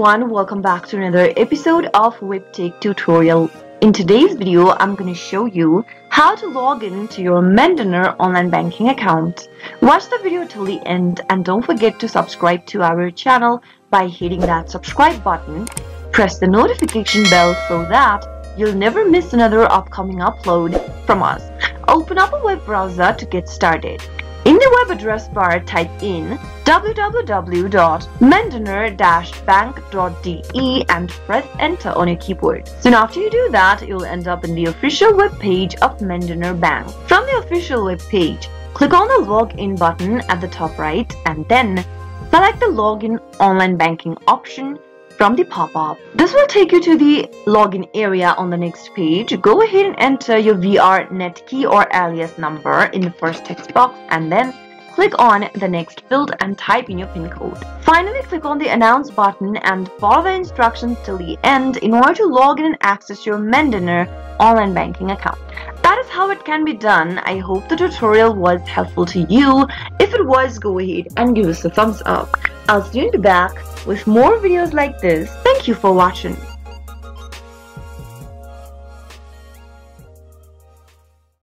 everyone, welcome back to another episode of Webtech Tutorial. In today's video, I'm going to show you how to log into your Mendener online banking account. Watch the video till the end and don't forget to subscribe to our channel by hitting that subscribe button. Press the notification bell so that you'll never miss another upcoming upload from us. Open up a web browser to get started. In the web address bar, type in www.mendener-bank.de and press enter on your keyboard. Soon after you do that, you'll end up in the official web page of Mendener Bank. From the official web page, click on the login button at the top right and then select the login online banking option from the pop-up. This will take you to the login area on the next page. Go ahead and enter your VR net key or alias number in the first text box and then click on the next field and type in your PIN code. Finally, click on the announce button and follow the instructions till the end in order to log in and access your Mendener online banking account. That is how it can be done. I hope the tutorial was helpful to you. If it was, go ahead and give us a thumbs up. I'll soon be back with more videos like this. Thank you for watching.